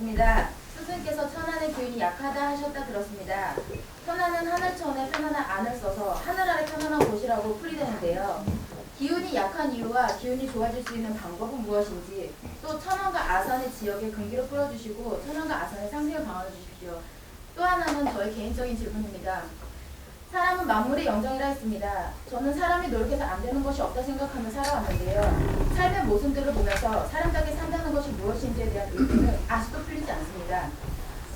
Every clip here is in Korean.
반갑습니다. 스승께서 천안의 기운이 약하다 하셨다 들었습니다. 천안은 하늘천에 편안한 안을 써서 하늘 아래 편안한 곳이라고 풀이되는데요. 기운이 약한 이유와 기운이 좋아질 수 있는 방법은 무엇인지, 또 천안과 아산의 지역의 근기를 풀어주시고 천안과 아산의 상생을 강화해 주십시오. 또 하나는 저의 개인적인 질문입니다. 사람은 만물의 영정이라 했습니다. 저는 사람이 노력해서 안 되는 것이 없다 생각하며 살아왔는데요. 삶의 모순들을 보면서 사람답게 산다는 것이 무엇인지에 대한 의문은 아직도 풀리지 않습니다.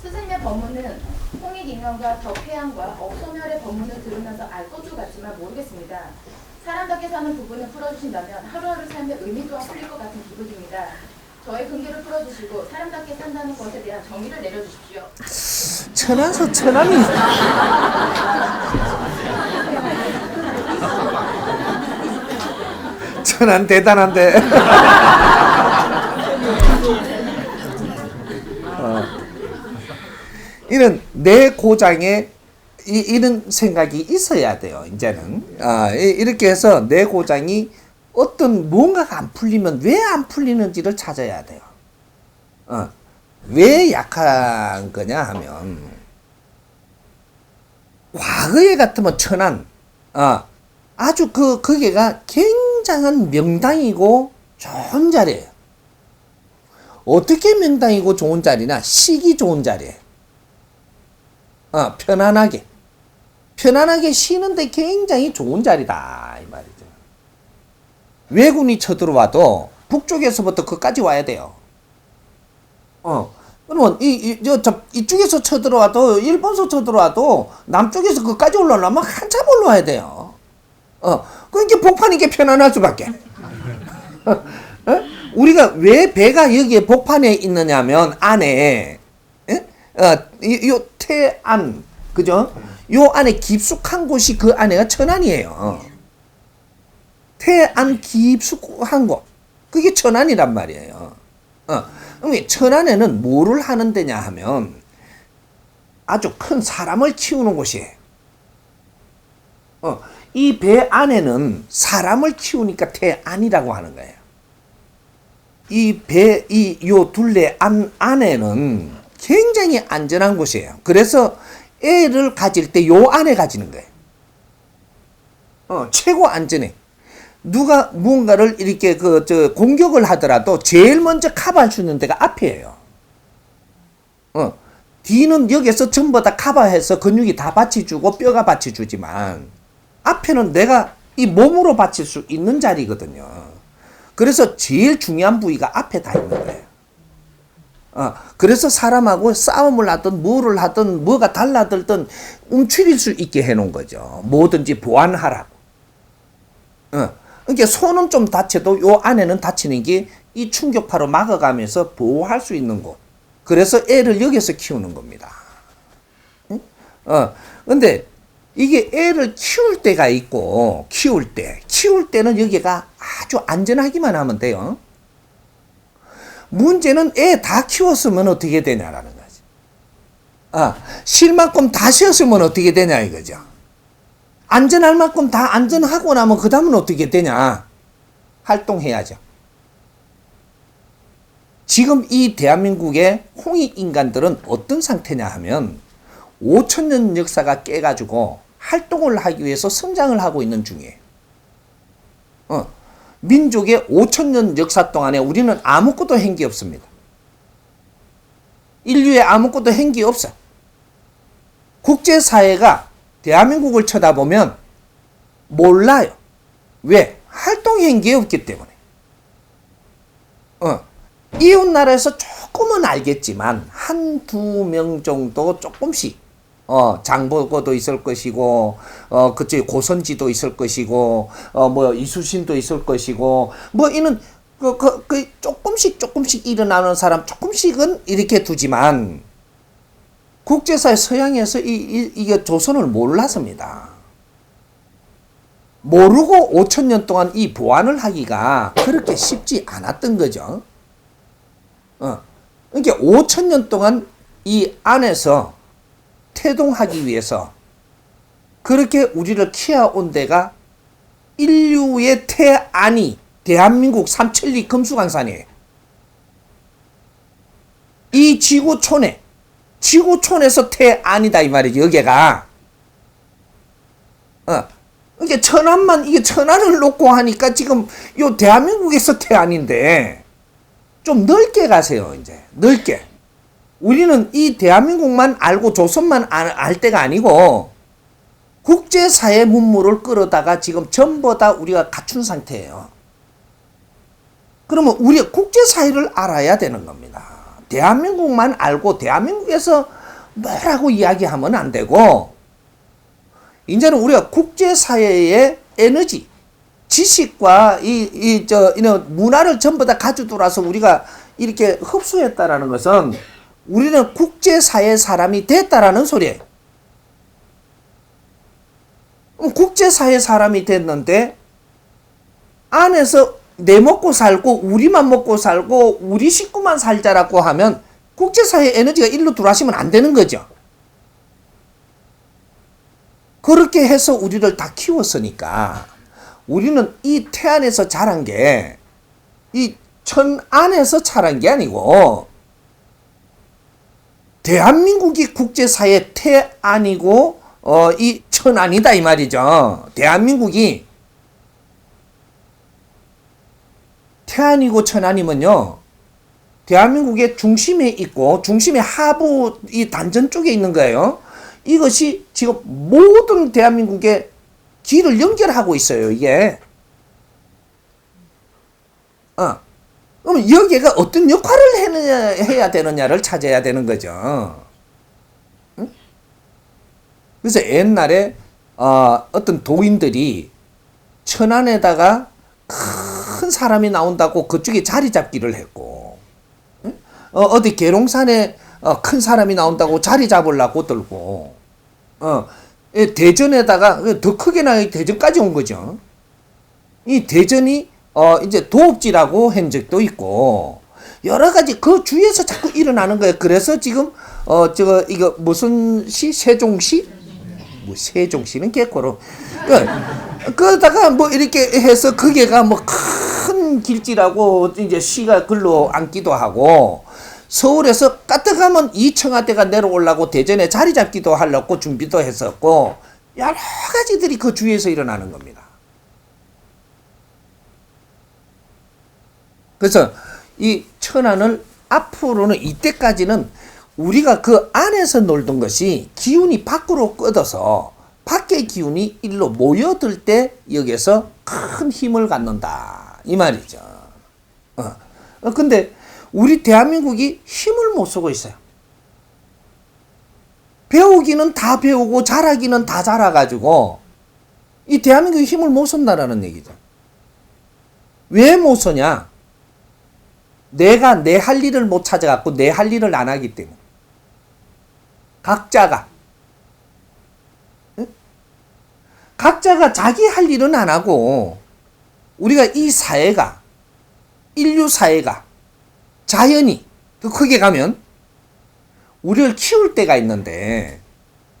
스승님의 법문은 홍익인간과 덕혜양과 업소멸의 법문을 들으면서 알 것도 같지만 모르겠습니다. 사람답게 사는 부분을 풀어주신다면 하루하루 삶의 의미 또한 풀릴 것 같은 기분입니다. 저의 근기를 풀어주시고 사람답게 산다는 것에 대한 정의를 내려주십시오. 천안서 천안이 천안 대단한데. 이런 내 고장에 이런 생각이 있어야 돼요. 이제는 이렇게 해서 내 고장이 어떤 뭔가가 안 풀리면 왜 안 풀리는지를 찾아야 돼요. 왜 약한 거냐 하면, 과거에 같으면 천안 아주 거기가 굉장한 명당이고 좋은 자리예요. 어떻게 명당이고 좋은 자리나, 쉬기 좋은 자리예요. 편안하게 쉬는데 굉장히 좋은 자리다 이 말이죠. 왜군이 쳐들어와도 북쪽에서부터 거기까지 와야 돼요. 그러면 이쪽에서 쳐들어와도, 일본서 쳐들어와도 남쪽에서 거기까지 올라오려면 한참 올라와야 돼요. 그러니까 복판이 게 편안할 수밖에. 우리가 왜 배가 여기에 복판에 있느냐면, 안에 요 태안, 그죠? 요 안에 깊숙한 곳이, 그 안에가 천안이에요. 태안 깊숙한 곳, 그게 천안이란 말이에요. 천안에는 뭐를 하는 데냐 하면 아주 큰 사람을 키우는 곳이에요. 이 배 안에는 사람을 키우니까 태안이라고 하는 거예요. 요 둘레 안에는 굉장히 안전한 곳이에요. 그래서 애를 가질 때 요 안에 가지는 거예요. 최고 안전해. 누가 무언가를 이렇게 공격을 하더라도 제일 먼저 커버할 수 있는 데가 앞이에요. 뒤는 여기서 전부 다 커버해서 근육이 다 받쳐주고 뼈가 받쳐주지만, 앞에는 내가 이 몸으로 받칠 수 있는 자리거든요. 그래서 제일 중요한 부위가 앞에 다 있는 거예요. 그래서 사람하고 싸움을 하든 뭐를 하든 뭐가 달라들든 움츠릴 수 있게 해놓은 거죠. 뭐든지 보완하라고. 그러니까 손은 좀 다쳐도 요 안에는 다치는 게 이 충격파로 막아가면서 보호할 수 있는 곳. 그래서 애를 여기서 키우는 겁니다. 근데 이게 애를 키울 때가 있고, 키울 때는 여기가 아주 안전하기만 하면 돼요. 문제는 애 다 키웠으면 어떻게 되냐라는 거지. 쉴 만큼 다 쉬었으면 어떻게 되냐 이거죠. 안전할 만큼 다 안전하고 나면 그 다음은 어떻게 되냐. 활동해야죠. 지금 이 대한민국의 홍익인간들은 어떤 상태냐 하면 5천년 역사가 깨가지고 활동을 하기 위해서 성장을 하고 있는 중이에요. 민족의 5천년 역사 동안에 우리는 아무것도 한 게 없습니다. 인류에 아무것도 한 게 없어. 국제사회가 대한민국을 쳐다보면 몰라요. 왜? 활동한 게 없기 때문에. 이웃나라에서 조금은 알겠지만 한두 명 정도 조금씩 장보고도 있을 것이고, 그쪽에 고선지도 있을 것이고, 이수신도 있을 것이고, 이는 조금씩 일어나는 사람 조금씩은 이렇게 두지만, 국제사회 서양에서 이게 조선을 몰랐습니다. 모르고 5천년 동안 이 보완을 하기가 그렇게 쉽지 않았던 거죠. 그러니까 5천년 동안 이 안에서 태동하기 위해서 그렇게 우리를 키워온 데가 인류의 태안이 대한민국 삼천리 금수강산이에요. 이 지구촌에서 태안이다 이 말이지. 여기가 이게 이게 천안을 놓고 하니까 지금 요 대한민국에서 태안인데 좀 넓게 가세요. 이제 넓게. 우리는 이 대한민국만 알고 조선만 알 때가 아니고 국제사회 문물을 끌어다가 지금 전부 다 우리가 갖춘 상태예요. 그러면 우리가 국제사회를 알아야 되는 겁니다. 대한민국만 알고 대한민국에서 뭐라고 이야기하면 안 되고, 이제는 우리가 국제사회의 에너지, 지식과 이런 문화를 전부 다 가져들어서 우리가 이렇게 흡수했다라는 것은 우리는 국제사회 사람이 됐다라는 소리예요. 국제사회 사람이 됐는데 안에서 내 먹고 살고 우리만 먹고 살고 우리 식구만 살자라고 하면 국제사회 에너지가 일로 들어가시면 안 되는 거죠. 그렇게 해서 우리를 다 키웠으니까 우리는 이 태안에서 자란 게 이 천안에서 자란 게 아니고 대한민국이 국제사회 태안이고 이 천안이다 이 말이죠. 대한민국이 태안이고 천안이면요, 대한민국의 중심에 있고 중심의 하부 이 단전 쪽에 있는 거예요. 이것이 지금 모든 대한민국의 길을 연결하고 있어요. 이게. 그럼 여기가 어떤 역할을 해야 되느냐를 찾아야 되는 거죠. 응? 그래서 옛날에 어떤 도인들이 천안에다가 큰 사람이 나온다고 그쪽에 자리 잡기를 했고, 응? 어디 계룡산에 큰 사람이 나온다고 자리 잡으려고 들고, 대전에다가 더 크게 나가 대전까지 온 거죠. 이 대전이 이제 도읍지라고 한 적도 있고 여러 가지 그 주위에서 자꾸 일어나는 거예요. 그래서 지금 이거 무슨 시? 세종시? 뭐 세종시는 개코로. 그러다가 뭐 이렇게 해서 그게가 뭐 큰 길지라고 이제 시가 글로 앉기도 하고, 서울에서 까뜩하면 이청와대가 내려오려고 대전에 자리 잡기도 하려고 준비도 했었고, 여러 가지들이 그 주위에서 일어나는 겁니다. 그래서 이 천안을 앞으로는 이때까지는 우리가 그 안에서 놀던 것이 기운이 밖으로 꺼져서 밖의 기운이 일로 모여들 때 여기에서 큰 힘을 갖는다 이 말이죠. 근데 우리 대한민국이 힘을 못 쓰고 있어요. 배우기는 다 배우고 잘하기는 다 잘해가지고 이 대한민국이 힘을 못 쓴다라는 얘기죠. 왜 못 쓰냐? 내가 내 할 일을 못 찾아갖고 내 할 일을 안 하기 때문에. 각자가 자기 할 일은 안 하고, 우리가 이 사회가, 인류 사회가, 자연이 더 크게 가면 우리를 키울 때가 있는데,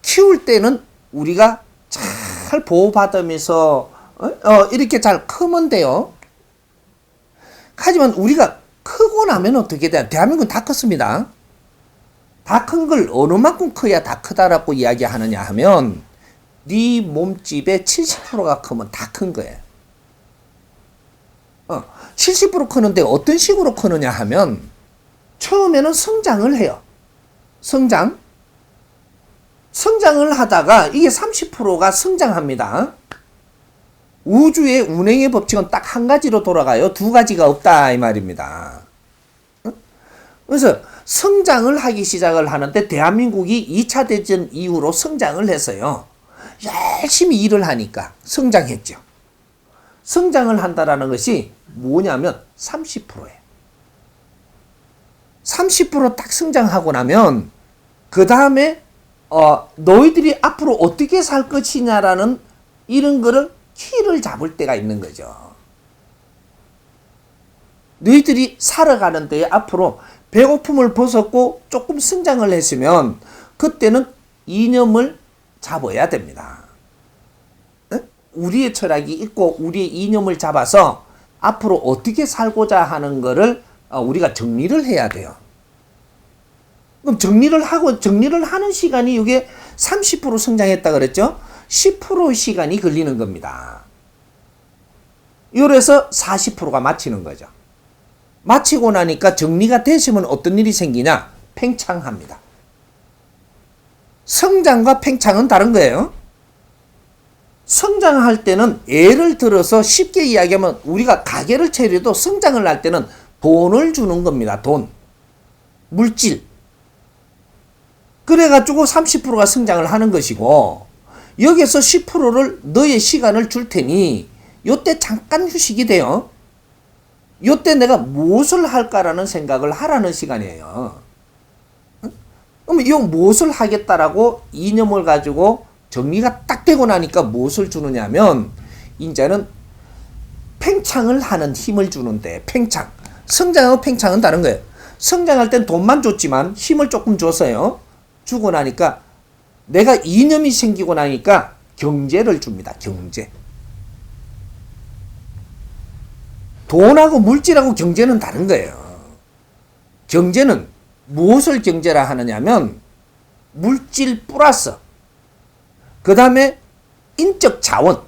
키울 때는 우리가 잘 보호받으면서 이렇게 잘 크면 돼요. 하지만 우리가 크고 나면 어떻게 돼요? 대한민국은 다 컸습니다. 다 큰 걸 어느 만큼 커야 다 크다라고 이야기하느냐 하면 네 몸집의 70%가 크면 다 큰 거예요. 70% 크는데 어떤 식으로 크느냐 하면 처음에는 성장을 해요. 성장을 하다가 이게 30%가 성장합니다. 우주의 운행의 법칙은 딱 한 가지로 돌아가요. 두 가지가 없다 이 말입니다. 그래서 성장을 하기 시작을 하는데 대한민국이 2차 대전 이후로 성장을 했어요. 열심히 일을 하니까 성장했죠. 성장을 한다라는 것이 뭐냐면 30%예요. 30% 딱 성장하고 나면 그 다음에 너희들이 앞으로 어떻게 살 것이냐라는 이런 거를 키를 잡을 때가 있는 거죠. 너희들이 살아가는 데에 앞으로 배고픔을 벗었고 조금 성장을 했으면 그때는 이념을 잡아야 됩니다. 우리의 철학이 있고 우리의 이념을 잡아서 앞으로 어떻게 살고자 하는 거를 우리가 정리를 해야 돼요. 그럼 정리를 하는 시간이 이게 30% 성장했다 그랬죠? 10% 시간이 걸리는 겁니다. 요래서 40%가 마치는 거죠. 마치고 나니까 정리가 되시면 어떤 일이 생기냐? 팽창합니다. 성장과 팽창은 다른 거예요. 성장할 때는 예를 들어서 쉽게 이야기하면 우리가 가게를 차려도 성장을 할 때는 돈을 주는 겁니다. 돈. 물질. 그래가지고 30%가 성장을 하는 것이고 여기서 10%를 너의 시간을 줄 테니 요때 잠깐 휴식이 돼요. 요때 내가 무엇을 할까라는 생각을 하라는 시간이에요. 그럼 이 무엇을 하겠다라고 이념을 가지고 정리가 딱 되고 나니까 무엇을 주느냐면 이제는 팽창을 하는 힘을 주는데 팽창. 성장하고 팽창은 다른 거예요. 성장할 땐 돈만 줬지만 힘을 조금 줬어요. 주고 나니까 내가 이념이 생기고 나니까 경제를 줍니다. 경제. 돈하고 물질하고 경제는 다른 거예요. 경제는 무엇을 경제라 하느냐면 물질 플러스 그 다음에 인적 자원,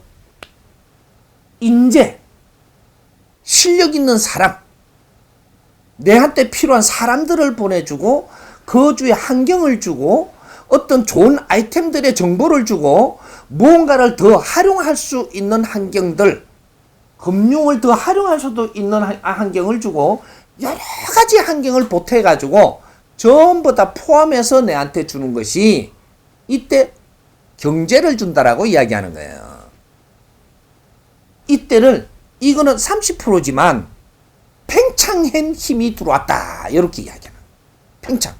인재, 실력 있는 사람, 내한테 필요한 사람들을 보내주고 거주의 환경을 주고 어떤 좋은 아이템들의 정보를 주고 무언가를 더 활용할 수 있는 환경들, 금융을 더 활용할 수도 있는 환경을 주고 여러 가지 환경을 보태가지고 전부 다 포함해서 내한테 주는 것이 이때 경제를 준다라고 이야기하는 거예요. 이때를 이거는 30%지만 팽창한 힘이 들어왔다 이렇게 이야기하는 거예요. 팽창.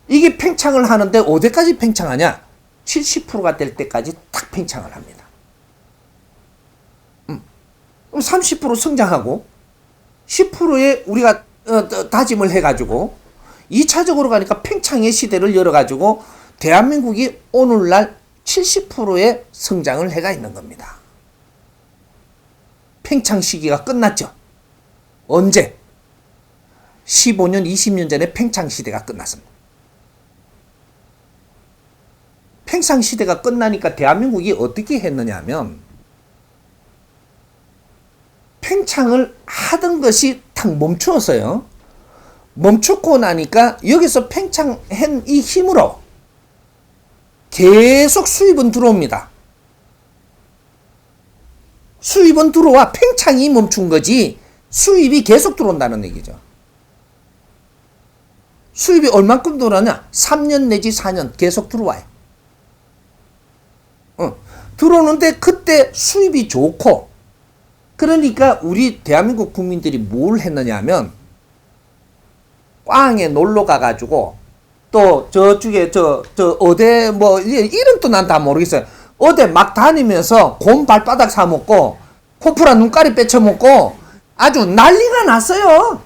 이게 팽창을 하는데 어디까지 팽창하냐? 70%가 될 때까지 딱 팽창을 합니다. 그럼 30% 성장하고 10%에 우리가 다짐을 해가지고 2차적으로 가니까 팽창의 시대를 열어가지고 대한민국이 오늘날 70%의 성장을 해가 있는 겁니다. 팽창 시기가 끝났죠. 언제? 15년, 20년 전에 팽창 시대가 끝났습니다. 팽창 시대가 끝나니까 대한민국이 어떻게 했느냐 하면 팽창을 하던 것이 탁 멈추었어요. 멈추고 나니까 여기서 팽창한 이 힘으로 계속 수입은 들어옵니다. 수입은 들어와 팽창이 멈춘 거지 수입이 계속 들어온다는 얘기죠. 수입이 얼만큼 들어오냐? 3년 내지 4년 계속 들어와요. 들어오는데 그때 수입이 좋고 그러니까 우리 대한민국 국민들이 뭘 했느냐 하면 꽝에 놀러 가가지고 또 저쪽에 어디 뭐 이름도 난 다 모르겠어요. 어디 막 다니면서 곰 발바닥 사먹고 코프라 눈가리 빼쳐먹고 아주 난리가 났어요.